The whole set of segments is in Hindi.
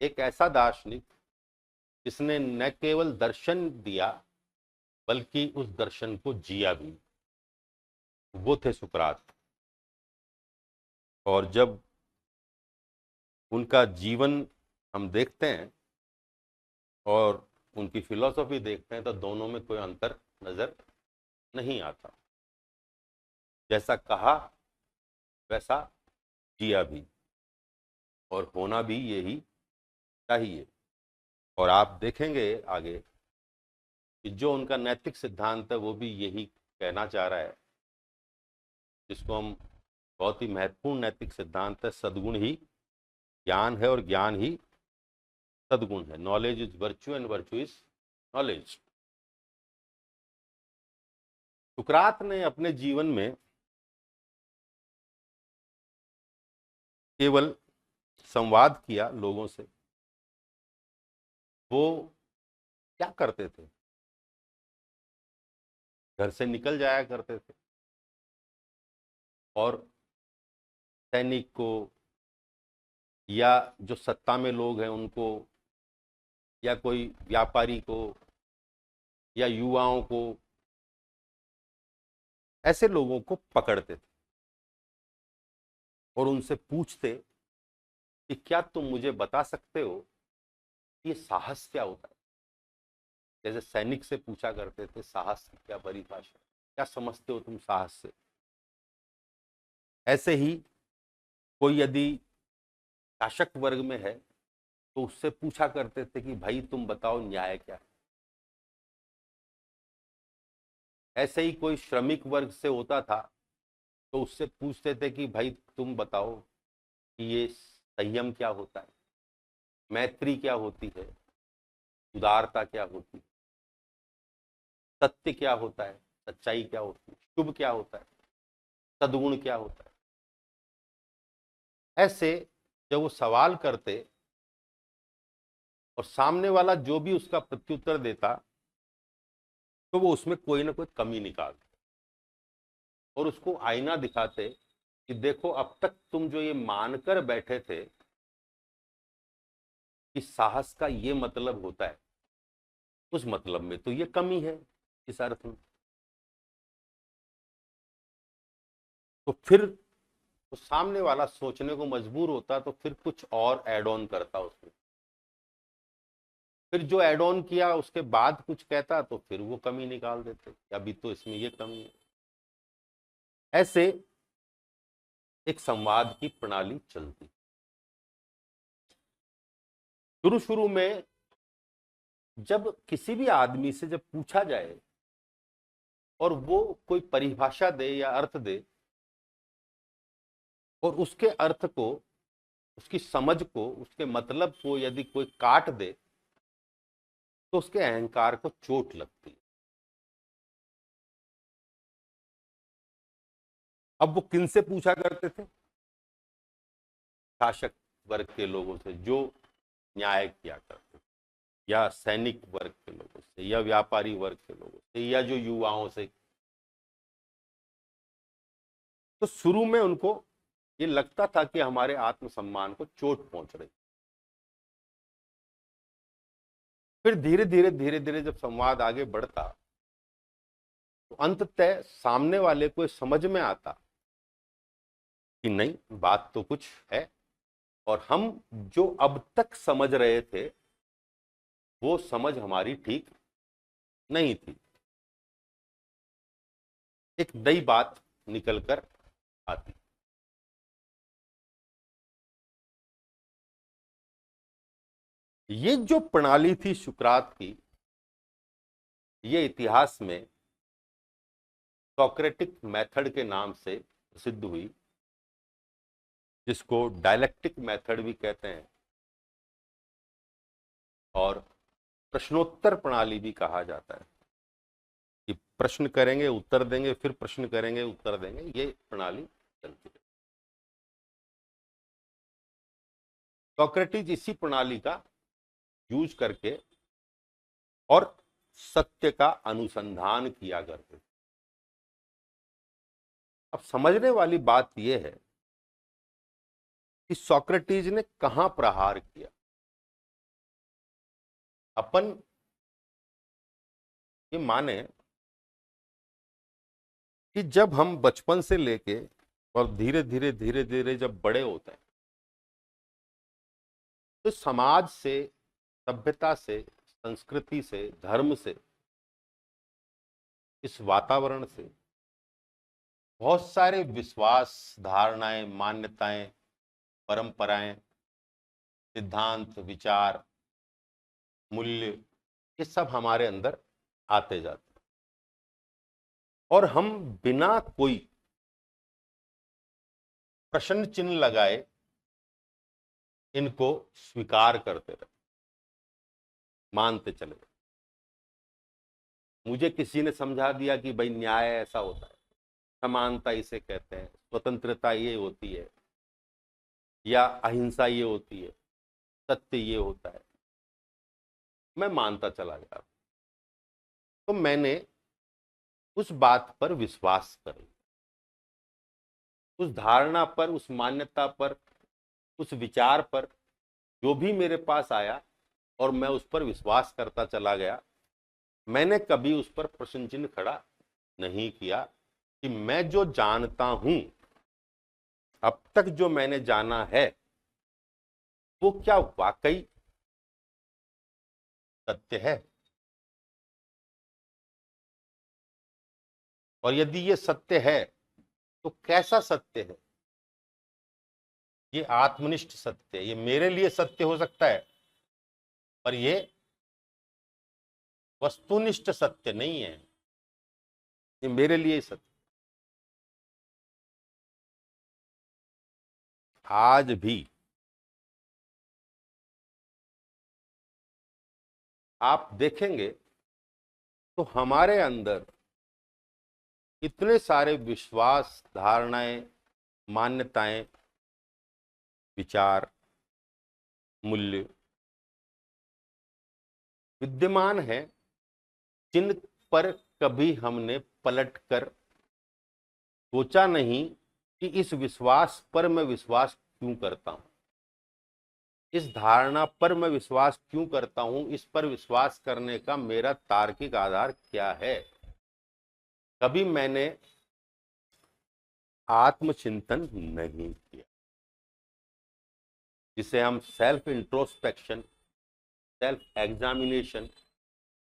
एक ऐसा दार्शनिक जिसने न केवल दर्शन दिया बल्कि उस दर्शन को जिया भी, वो थे सुकरात। और जब उनका जीवन हम देखते हैं और उनकी फिलॉसफी देखते हैं तो दोनों में कोई अंतर नजर नहीं आता। जैसा कहा वैसा जिया भी, और होना भी यही चाहिए। और आप देखेंगे आगे कि जो उनका नैतिक सिद्धांत है वो भी यही कहना चाह रहा है, जिसको हम बहुत ही महत्वपूर्ण नैतिक सिद्धांत है, सद्गुण ही ज्ञान है और ज्ञान ही सद्गुण है। Knowledge is virtue and virtue is knowledge. सुकरात ने अपने जीवन में केवल संवाद किया लोगों से। वो क्या करते थे? घर से निकल जाया करते थे और सैनिक को या जो सत्ता में लोग हैं उनको या कोई व्यापारी को या युवाओं को, ऐसे लोगों को पकड़ते थे और उनसे पूछते कि क्या तुम मुझे बता सकते हो ये साहस क्या होता है? जैसे सैनिक से पूछा करते थे साहस की क्या परिभाषा, क्या समझते हो तुम साहस से। ऐसे ही कोई यदि शासक वर्ग में है तो उससे पूछा करते थे कि भाई तुम बताओ न्याय क्या है। ऐसे ही कोई श्रमिक वर्ग से होता था तो उससे पूछते थे कि भाई तुम बताओ कि ये संयम क्या होता है, मैत्री क्या होती है, उदारता क्या होती है, सत्य क्या होता है, सच्चाई क्या होती है, शुभ क्या होता है, सद्गुण क्या होता है। ऐसे जब वो सवाल करते और सामने वाला जो भी उसका प्रत्युत्तर देता तो वो उसमें कोई ना कोई कमी निकालते और उसको आईना दिखाते कि देखो अब तक तुम जो ये मानकर बैठे थे कि साहस का ये मतलब होता है, उस मतलब में तो ये कमी है इस अर्थ में। तो फिर तो सामने वाला सोचने को मजबूर होता, तो फिर कुछ और एड ऑन करता उसमें। फिर जो एड ऑन किया उसके बाद कुछ कहता तो फिर वो कमी निकाल देते, अभी तो इसमें ये कमी है। ऐसे एक संवाद की प्रणाली चलती। शुरू शुरू में जब किसी भी आदमी से जब पूछा जाए और वो कोई परिभाषा दे या अर्थ दे और उसके अर्थ को, उसकी समझ को, उसके मतलब को यदि कोई काट दे तो उसके अहंकार को चोट लगती है। अब वो किन से पूछा करते थे? शासक वर्ग के लोगों से जो न्याय किया करते थे, या सैनिक वर्ग के लोगों से, या व्यापारी वर्ग के लोगों से, या जो युवाओं से। तो शुरू में उनको ये लगता था कि हमारे आत्मसम्मान को चोट पहुंच रही। फिर धीरे धीरे धीरे धीरे जब संवाद आगे बढ़ता तो अंततः सामने वाले को समझ में आता कि नहीं, बात तो कुछ है और हम जो अब तक समझ रहे थे वो समझ हमारी ठीक नहीं थी। एक नई बात निकल कर आती। ये जो प्रणाली थी सुकरात की, ये इतिहास में सॉक्रेटिक मेथड के नाम से प्रसिद्ध हुई, जिसको डायलेक्टिक मेथड भी कहते हैं और प्रश्नोत्तर प्रणाली भी कहा जाता है कि प्रश्न करेंगे उत्तर देंगे, फिर प्रश्न करेंगे उत्तर देंगे, ये प्रणाली चलती है। सॉक्रेटिस इसी प्रणाली का यूज करके और सत्य का अनुसंधान किया करते थे। अब समझने वाली बात यह है कि सॉक्रेटिस ने कहां प्रहार किया। अपन ये माने कि जब हम बचपन से लेके और धीरे धीरे धीरे धीरे जब बड़े होते हैं तो समाज से, सभ्यता से, संस्कृति से, धर्म से, इस वातावरण से बहुत सारे विश्वास, धारणाएं, मान्यताएं, परंपराएं, सिद्धांत, विचार, मूल्य, ये सब हमारे अंदर आते जाते हैं और हम बिना कोई प्रश्न चिन्ह लगाए इनको स्वीकार करते रहे, मानते चले गए। मुझे किसी ने समझा दिया कि भाई न्याय ऐसा होता है, समानता इसे कहते हैं, स्वतंत्रता ये होती है, या अहिंसा ये होती है, सत्य ये होता है, मैं मानता चला गया। तो मैंने उस बात पर विश्वास कर लिया, उस धारणा पर, उस मान्यता पर, उस विचार पर, जो भी मेरे पास आया और मैं उस पर विश्वास करता चला गया। मैंने कभी उस पर प्रश्न चिन्ह खड़ा नहीं किया कि मैं जो जानता हूं, अब तक जो मैंने जाना है, वो क्या वाकई सत्य है। और यदि ये सत्य है तो कैसा सत्य है। ये आत्मनिष्ठ सत्य है, ये मेरे लिए सत्य हो सकता है पर ये वस्तुनिष्ठ सत्य नहीं है, ये मेरे लिए सत्य। आज भी आप देखेंगे तो हमारे अंदर इतने सारे विश्वास, धारणाएं, मान्यताएं, विचार, मूल्य विद्यमान है, जिन पर कभी हमने पलटकर सोचा नहीं कि इस विश्वास पर मैं विश्वास क्यों करता हूं, इस धारणा पर मैं विश्वास क्यों करता हूं, इस पर विश्वास करने का मेरा तार्किक आधार क्या है। कभी मैंने आत्मचिंतन नहीं किया, जिसे हम सेल्फ इंट्रोस्पेक्शन, सेल्फ एग्जामिनेशन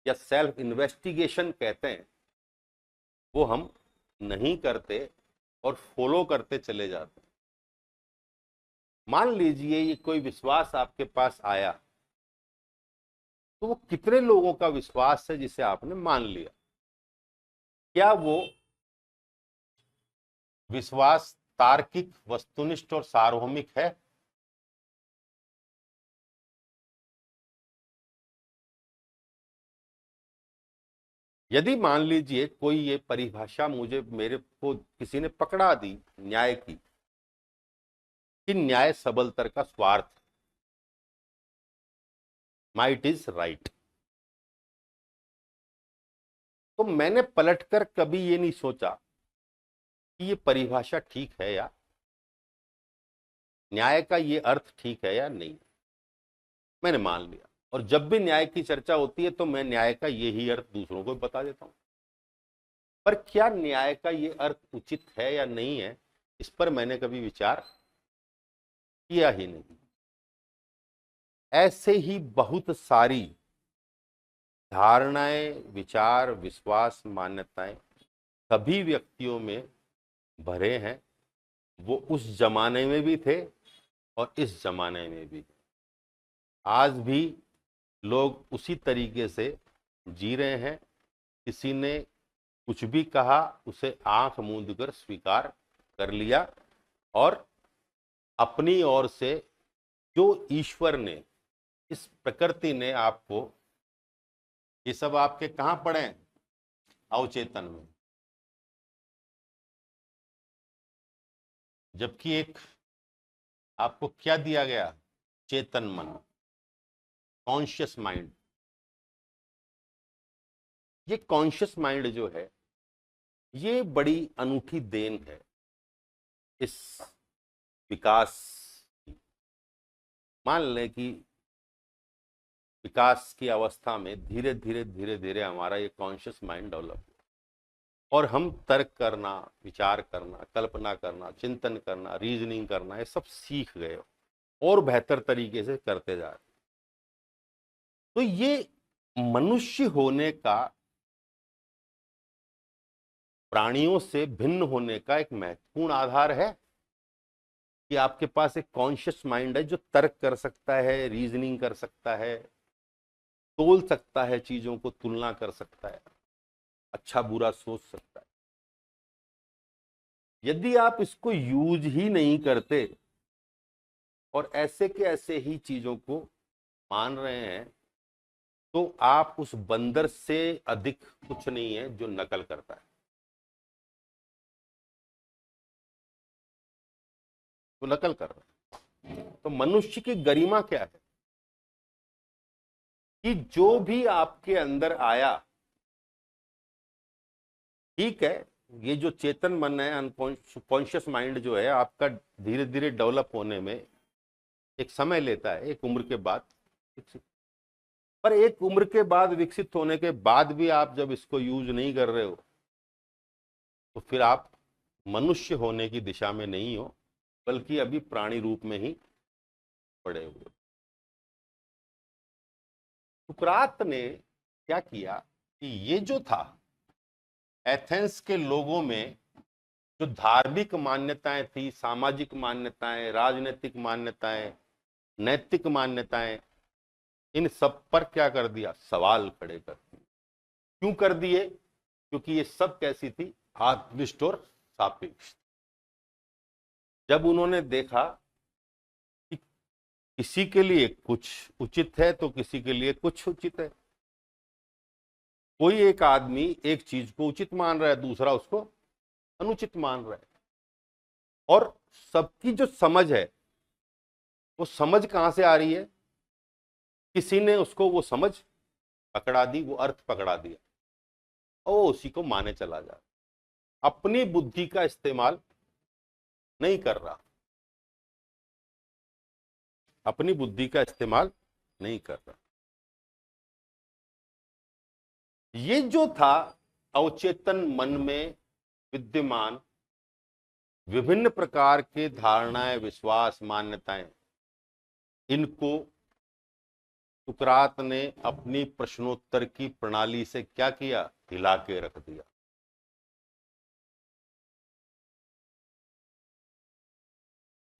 या सेल्फ इन्वेस्टिगेशन कहते हैं, वो हम नहीं करते और फॉलो करते चले जाते हैं। मान लीजिए ये कोई विश्वास आपके पास आया, तो वो कितने लोगों का विश्वास है जिसे आपने मान लिया। क्या वो विश्वास तार्किक, वस्तुनिष्ठ और सार्वभौमिक है। यदि मान लीजिए कोई ये परिभाषा मुझे, मेरे को किसी ने पकड़ा दी न्याय की, कि न्याय सबलतर का स्वार्थ, माइट इज राइट, तो मैंने पलटकर कभी ये नहीं सोचा कि ये परिभाषा ठीक है या न्याय का ये अर्थ ठीक है या नहीं। मैंने मान लिया और जब भी न्याय की चर्चा होती है तो मैं न्याय का यही अर्थ दूसरों को बता देता हूं। पर क्या न्याय का ये अर्थ उचित है या नहीं है, इस पर मैंने कभी विचार किया ही नहीं। ऐसे ही बहुत सारी धारणाएं, विचार, विश्वास, मान्यताएं सभी व्यक्तियों में भरे हैं। वो उस जमाने में भी थे और इस जमाने में भी। आज भी लोग उसी तरीके से जी रहे हैं। किसी ने कुछ भी कहा, उसे आंख मूंद कर स्वीकार कर लिया और अपनी ओर से जो ईश्वर ने, इस प्रकृति ने आपको, ये सब आपके कहां पड़े हैं, अवचेतन में। जबकि एक आपको क्या दिया गया, चेतन मन, कॉन्शियस माइंड। ये कॉन्शियस माइंड जो है, ये बड़ी अनूठी देन है इस विकास की। मान लें कि विकास की अवस्था में धीरे धीरे धीरे धीरे हमारा ये कॉन्शियस माइंड डेवलप हुआ और हम तर्क करना, विचार करना, कल्पना करना, चिंतन करना, रीजनिंग करना, ये सब सीख गए और बेहतर तरीके से करते जा रहे। तो ये मनुष्य होने का, प्राणियों से भिन्न होने का एक महत्वपूर्ण आधार है कि आपके पास एक कॉन्शियस माइंड है जो तर्क कर सकता है, रीजनिंग कर सकता है, तोल सकता है, चीजों को तुलना कर सकता है, अच्छा बुरा सोच सकता है। यदि आप इसको यूज ही नहीं करते और ऐसे के ऐसे ही चीजों को मान रहे हैं, तो आप उस बंदर से अधिक कुछ नहीं है जो नकल करता है। तो नकल कर रहा है। तो मनुष्य की गरिमा क्या है कि जो भी आपके अंदर आया, ठीक है, ये जो चेतन मन है, अनकॉन्शियस माइंड जो है आपका, धीरे धीरे डेवलप होने में एक समय लेता है, एक उम्र के बाद विकसित। पर एक उम्र के बाद विकसित होने के बाद भी आप जब इसको यूज नहीं कर रहे हो, तो फिर आप मनुष्य होने की दिशा में नहीं हो, बल्कि अभी प्राणी रूप में ही पड़े हुए। सुकरात ने क्या किया कि ये जो था, एथेंस के लोगों में जो धार्मिक मान्यताएं थी, सामाजिक मान्यताएं, राजनीतिक मान्यताएं, नैतिक मान्यताएं, इन सब पर क्या कर दिया, सवाल खड़े कर दिए। क्यों कर दिए? क्योंकि ये सब कैसी थी, आत्मनिष्ठ और सापेक्ष। जब उन्होंने देखा कि किसी के लिए कुछ उचित है तो किसी के लिए कुछ उचित है, कोई एक आदमी एक चीज को उचित मान रहा है, दूसरा उसको अनुचित मान रहा है, और सबकी जो समझ है वो समझ कहां से आ रही है? किसी ने उसको वो समझ पकड़ा दी, वो अर्थ पकड़ा दिया और उसी को माने चला जा, अपनी बुद्धि का इस्तेमाल नहीं कर रहा, अपनी बुद्धि का इस्तेमाल नहीं कर रहा। ये जो था अवचेतन मन में विद्यमान विभिन्न प्रकार के धारणाएं, विश्वास, मान्यताएं, इनको सुकरात ने अपनी प्रश्नोत्तर की प्रणाली से क्या किया, हिला के रख दिया।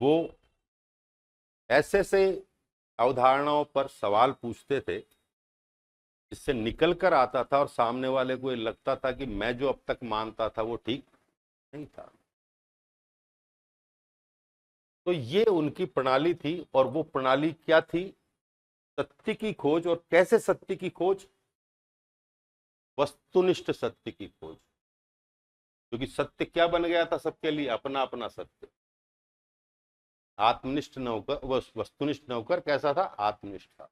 वो ऐसे से अवधारणाओं पर सवाल पूछते थे जिससे निकल कर आता था और सामने वाले को ये लगता था कि मैं जो अब तक मानता था वो ठीक नहीं था। तो ये उनकी प्रणाली थी, और वो प्रणाली क्या थी? सत्य की खोज। और कैसे सत्य की खोज? वस्तुनिष्ठ सत्य की खोज। क्योंकि सत्य क्या बन गया था सबके लिए? अपना अपना सत्य। आत्मनिष्ठ न होकर, वस्तुनिष्ठ न होकर कैसा था? आत्मनिष्ठ था।